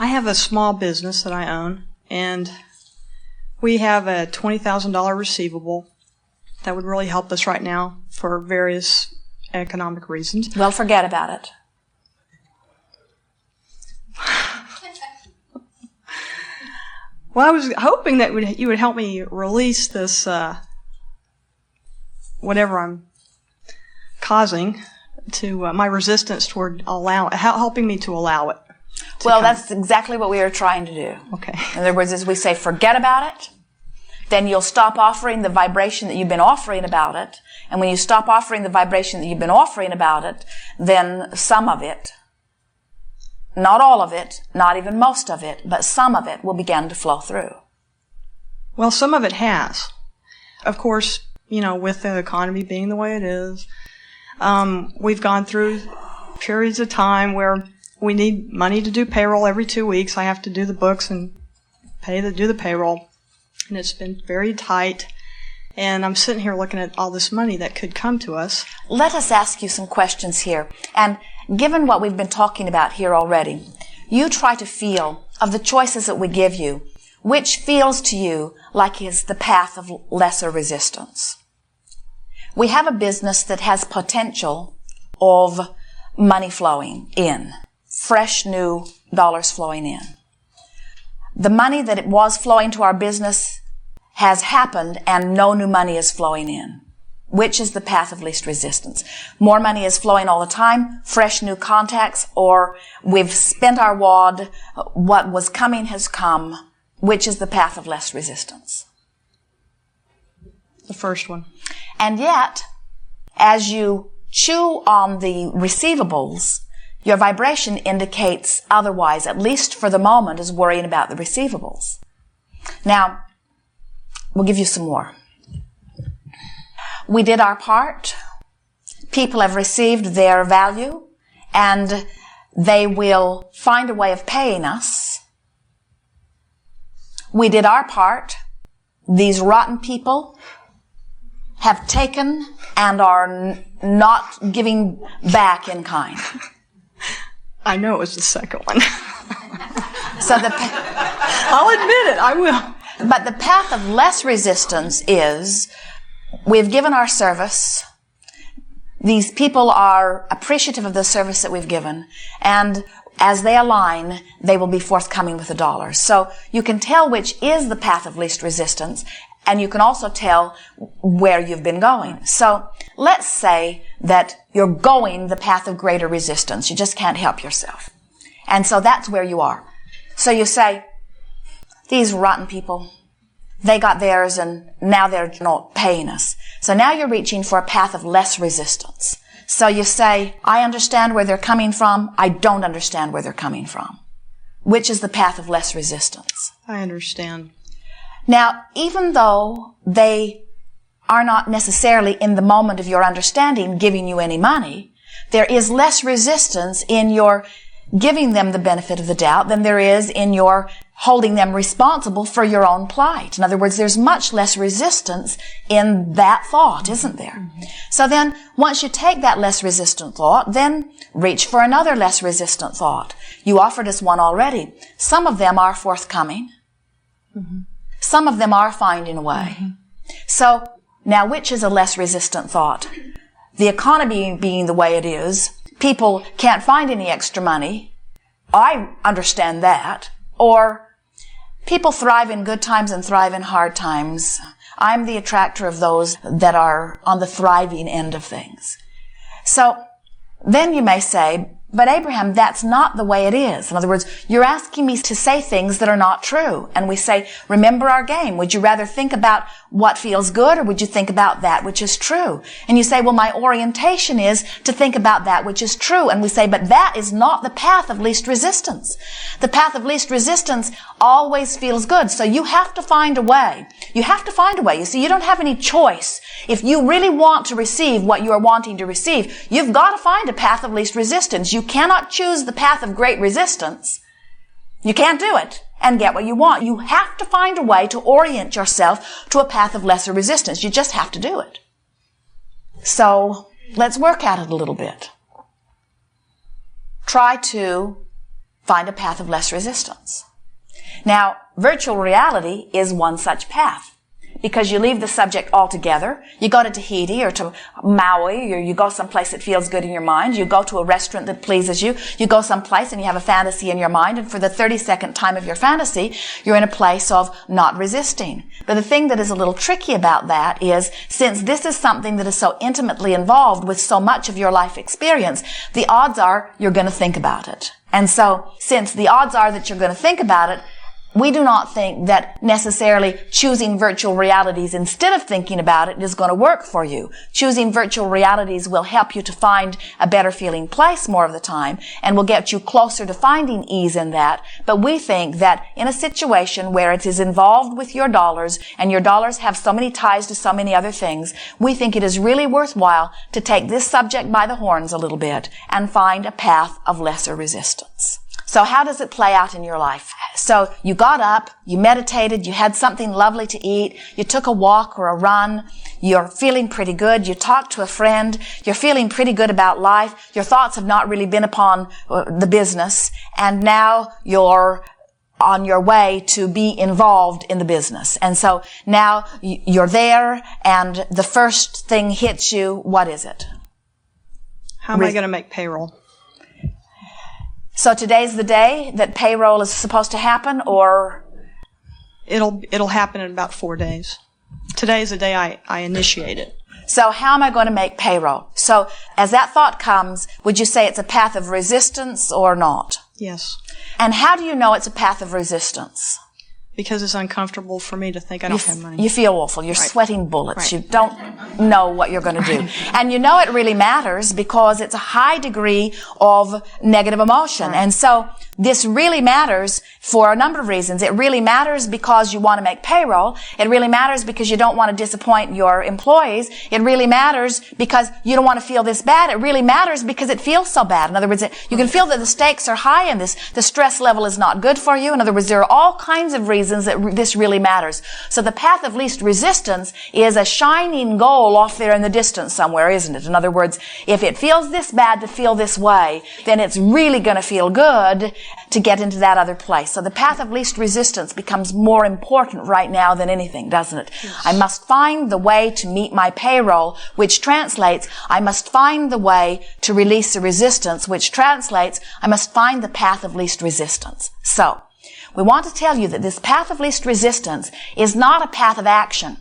I have a small business that I own, and we have a $20,000 receivable that would really help us right now for various economic reasons. Well, forget about it. Well, I was hoping that you would help me release this, whatever I'm causing, to my resistance toward helping me to allow it. Well, that's exactly what we are trying to do. Okay. In other words, as we say, forget about it, then you'll stop offering the vibration that you've been offering about it. And when you stop offering the vibration that you've been offering about it, then some of it, not all of it, not even most of it, but some of it will begin to flow through. Well, some of it has. Of course, with the economy being the way it is, we've gone through periods of time where we need money to do payroll every 2 weeks. I have to do the books and do the payroll. And it's been very tight. And I'm sitting here looking at all this money that could come to us. Let us ask you some questions here. And given what we've been talking about here already, you try to feel of the choices that we give you, which feels to you like is the path of lesser resistance. We have a business that has potential of money flowing in, fresh new dollars flowing in. The money that it was flowing to our business has happened and no new money is flowing in. Which is the path of least resistance? More money is flowing all the time, fresh new contacts, or we've spent our wad, what was coming has come. Which is the path of less resistance? The first one. And yet, as you chew on the receivables, your vibration indicates otherwise, at least for the moment, is worrying about the receivables. Now, we'll give you some more. We did our part. People have received their value, and they will find a way of paying us. We did our part. These rotten people have taken and are not giving back in kind. I know it was the second one. So I'll admit it, I will. But the path of less resistance is we've given our service. These people are appreciative of the service that we've given, and as they align, they will be forthcoming with the dollars. So you can tell which is the path of least resistance, and you can also tell where you've been going. So let's say that you're going the path of greater resistance. You just can't help yourself. And so that's where you are. So you say, these rotten people, they got theirs and now they're not paying us. So now you're reaching for a path of less resistance. So you say, I understand where they're coming from. I don't understand where they're coming from. Which is the path of less resistance? I understand. Now, even though they are not necessarily in the moment of your understanding giving you any money, there is less resistance in your giving them the benefit of the doubt than there is in your holding them responsible for your own plight. In other words, there's much less resistance in that thought, isn't there? Mm-hmm. So then, once you take that less resistant thought, then reach for another less resistant thought. You offered us one already. Some of them are forthcoming. Mm-hmm. Some of them are finding a way. Mm-hmm. So, now which is a less resistant thought? The economy being the way it is, people can't find any extra money. I understand that. Or people thrive in good times and thrive in hard times. I'm the attractor of those that are on the thriving end of things. So then you may say, but Abraham, that's not the way it is. In other words, you're asking me to say things that are not true. And we say, remember our game. Would you rather think about what feels good or would you think about that which is true? And you say, well, my orientation is to think about that which is true. And we say, but that is not the path of least resistance. The path of least resistance always feels good. So you have to find a way. You have to find a way. You see, you don't have any choice. If you really want to receive what you are wanting to receive, you've got to find a path of least resistance. You cannot choose the path of great resistance. You can't do it and get what you want. You have to find a way to orient yourself to a path of lesser resistance. You just have to do it. So let's work at it a little bit. Try to find a path of less resistance. Now, virtual reality is one such path. Because you leave the subject altogether. You go to Tahiti or to Maui, or you go someplace that feels good in your mind. You go to a restaurant that pleases you. You go someplace and you have a fantasy in your mind, and for the 32nd time of your fantasy, you're in a place of not resisting. But the thing that is a little tricky about that is, since this is something that is so intimately involved with so much of your life experience, the odds are you're going to think about it. And so, since the odds are that you're going to think about it, we do not think that necessarily choosing virtual realities instead of thinking about it is going to work for you. Choosing virtual realities will help you to find a better feeling place more of the time and will get you closer to finding ease in that. But we think that in a situation where it is involved with your dollars and your dollars have so many ties to so many other things, we think it is really worthwhile to take this subject by the horns a little bit and find a path of lesser resistance. So how does it play out in your life? So you got up, you meditated, you had something lovely to eat, you took a walk or a run, you're feeling pretty good, you talked to a friend, you're feeling pretty good about life, your thoughts have not really been upon the business, and now you're on your way to be involved in the business. And so now you're there, and the first thing hits you, what is it? How am I going to make payroll? So today's the day that payroll is supposed to happen, or? It'll happen in about 4 days. Today's the day I initiate it. So how am I going to make payroll? So as that thought comes, would you say it's a path of resistance or not? Yes. And how do you know it's a path of resistance? Because it's uncomfortable for me to think I don't have money. You feel awful. You're Right. sweating bullets. Right. You don't know what you're going to do. And you know it really matters because it's a high degree of negative emotion. Right. And so this really matters for a number of reasons. It really matters because you want to make payroll. It really matters because you don't want to disappoint your employees. It really matters because you don't want to feel this bad. It really matters because it feels so bad. In other words, you can feel that the stakes are high and the stress level is not good for you. In other words, there are all kinds of reasons that this really matters. So the path of least resistance is a shining goal off there in the distance somewhere, isn't it? In other words, if it feels this bad to feel this way, then it's really going to feel good to get into that other place. So the path of least resistance becomes more important right now than anything, doesn't it? Yes. I must find the way to meet my payroll, which translates, I must find the way to release the resistance, which translates, I must find the path of least resistance. So, we want to tell you that this path of least resistance is not a path of action.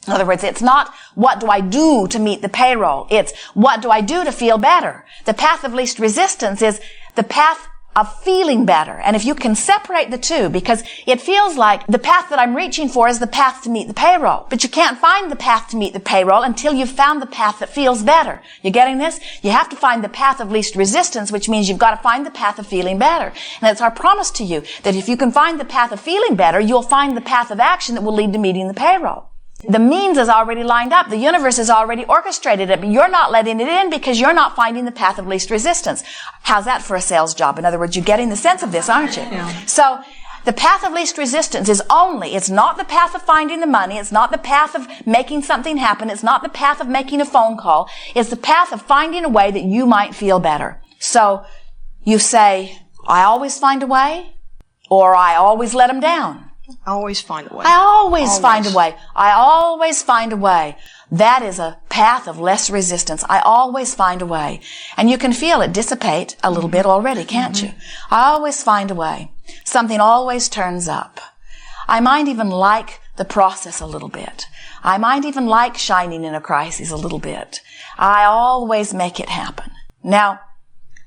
In other words, it's not what do I do to meet the payroll. It's what do I do to feel better. The path of least resistance is the path of feeling better. And if you can separate the two, because it feels like the path that I'm reaching for is the path to meet the payroll. But you can't find the path to meet the payroll until you've found the path that feels better. You getting this? You have to find the path of least resistance, which means you've got to find the path of feeling better. And it's our promise to you that if you can find the path of feeling better, you'll find the path of action that will lead to meeting the payroll. The means is already lined up. The universe has already orchestrated it, but you're not letting it in because you're not finding the path of least resistance. How's that for a sales job? In other words, you're getting the sense of this, aren't you? Yeah. So, the path of least resistance is it's not the path of finding the money, it's not the path of making something happen, it's not the path of making a phone call, it's the path of finding a way that you might feel better. So, you say, I always find a way, or I always let them down. I always find a way. I always find a way. I always find a way. That is a path of less resistance. I always find a way. And you can feel it dissipate a little bit already, can't you? I always find a way. Something always turns up. I might even like the process a little bit. I might even like shining in a crisis a little bit. I always make it happen. Now,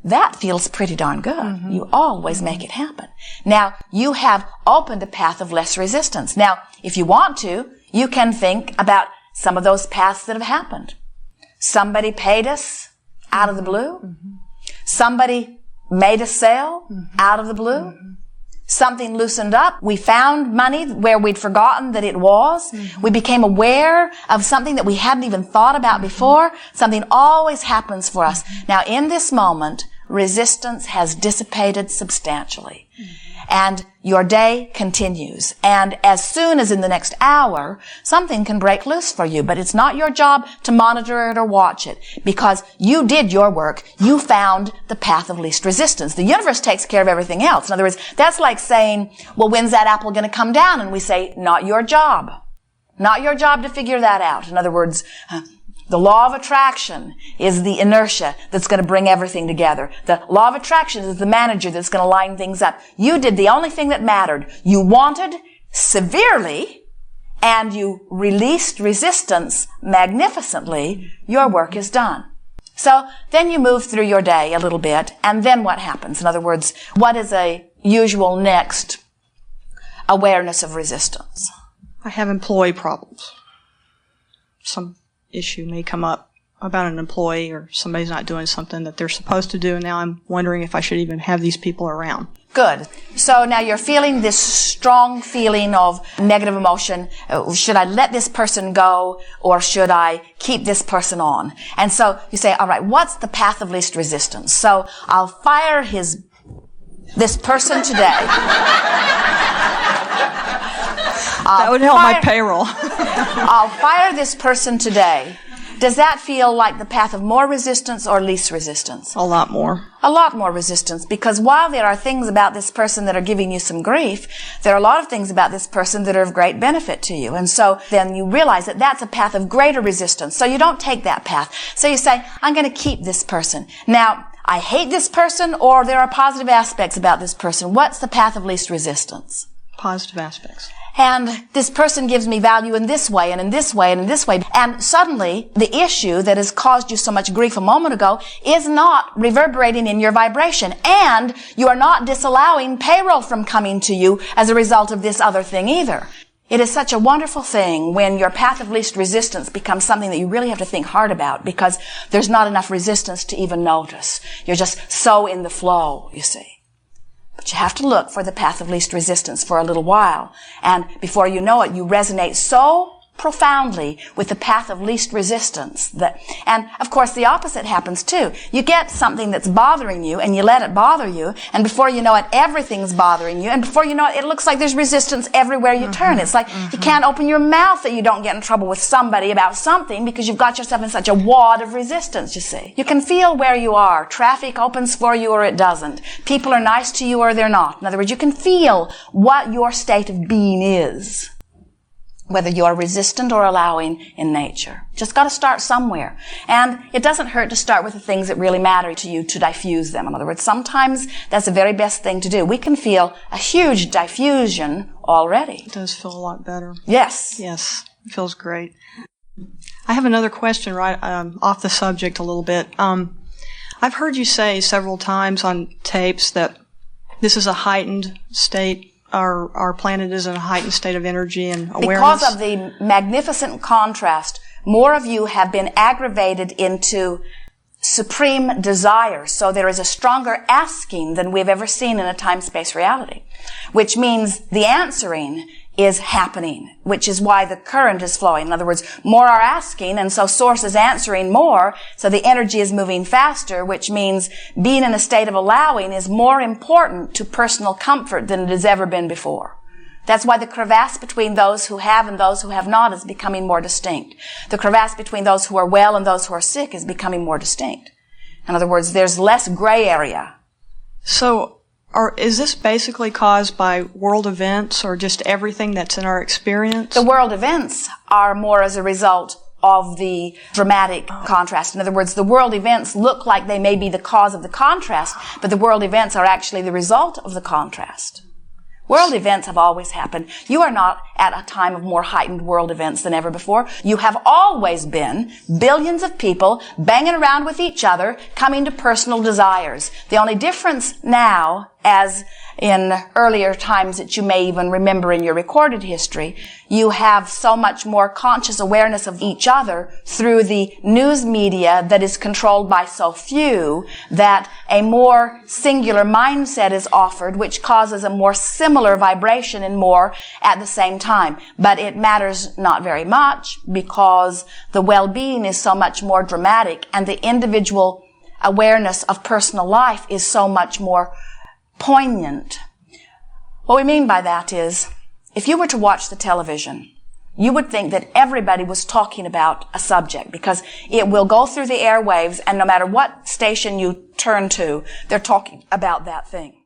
that feels pretty darn good. Mm-hmm. You always make it happen. Now, you have opened a path of less resistance. Now, if you want to, you can think about some of those paths that have happened. Somebody paid us out of the blue. Mm-hmm. Somebody made a sale out of the blue. Mm-hmm. Something loosened up. We found money where we'd forgotten that it was. Mm-hmm. We became aware of something that we hadn't even thought about before. Something always happens for us. Now, in this moment, resistance has dissipated substantially. And your day continues. And as soon as in the next hour, something can break loose for you. But it's not your job to monitor it or watch it, because you did your work. You found the path of least resistance. The universe takes care of everything else. In other words, that's like saying, well, when's that apple going to come down? And we say, not your job. Not your job to figure that out. In other words, the law of attraction is the inertia that's going to bring everything together. The law of attraction is the manager that's going to line things up. You did the only thing that mattered. You wanted severely, and you released resistance magnificently. Your work is done. So then you move through your day a little bit, and then what happens? In other words, what is a usual next awareness of resistance? I have employee problems. Some issue may come up about an employee, or somebody's not doing something that they're supposed to do, and now I'm wondering if I should even have these people around. Good. So now you're feeling this strong feeling of negative emotion. Should I let this person go, or should I keep this person on? And so you say, all right, what's the path of least resistance? So I'll fire this person today. That would help my payroll. I'll fire this person today. Does that feel like the path of more resistance or least resistance? A lot more. A lot more resistance, because while there are things about this person that are giving you some grief, there are a lot of things about this person that are of great benefit to you. And so then you realize that that's a path of greater resistance. So you don't take that path. So you say, I'm going to keep this person. Now, I hate this person, or there are positive aspects about this person. What's the path of least resistance? Positive aspects. And this person gives me value in this way, and in this way, and in this way. And suddenly, the issue that has caused you so much grief a moment ago is not reverberating in your vibration. And you are not disallowing payroll from coming to you as a result of this other thing either. It is such a wonderful thing when your path of least resistance becomes something that you really have to think hard about, because there's not enough resistance to even notice. You're just so in the flow, you see. But you have to look for the path of least resistance for a little while. And before you know it, you resonate so profoundly with the path of least resistance and of course the opposite happens too. You get something that's bothering you, and you let it bother you, and before you know it, everything's bothering you, and before you know it, it looks like there's resistance everywhere you turn. It's like you can't open your mouth that you don't get in trouble with somebody about something, because you've got yourself in such a wad of resistance, you see. You can feel where you are. Traffic opens for you or it doesn't. People are nice to you or they're not. In other words, you can feel what your state of being is, whether you're resistant or allowing in nature. Just got to start somewhere. And it doesn't hurt to start with the things that really matter to you, to diffuse them. In other words, sometimes that's the very best thing to do. We can feel a huge diffusion already. It does feel a lot better. Yes. Yes. It feels great. I have another question right off the subject a little bit. I've heard you say several times on tapes that this is a heightened state. Our planet is in a heightened state of energy and awareness. Because of the magnificent contrast, more of you have been aggravated into supreme desire. So there is a stronger asking than we've ever seen in a time-space reality, which means the answering is happening, which is why the current is flowing. In other words, more are asking, and so Source is answering more, so the energy is moving faster, which means being in a state of allowing is more important to personal comfort than it has ever been before. That's why the crevasse between those who have and those who have not is becoming more distinct. The crevasse between those who are well and those who are sick is becoming more distinct. In other words, there's less gray area. So, is this basically caused by world events, or just everything that's in our experience? The world events are more as a result of the dramatic contrast. In other words, the world events look like they may be the cause of the contrast, but the world events are actually the result of the contrast. World events have always happened. You are not at a time of more heightened world events than ever before. You have always been billions of people banging around with each other, coming to personal desires. The only difference now, as in earlier times that you may even remember in your recorded history, you have so much more conscious awareness of each other through the news media that is controlled by so few, that a more singular mindset is offered, which causes a more similar vibration and more at the same time. But it matters not very much, because the well-being is so much more dramatic, and the individual awareness of personal life is so much more poignant. What we mean by that is, if you were to watch the television, you would think that everybody was talking about a subject because it will go through the airwaves, and no matter what station you turn to, they're talking about that thing.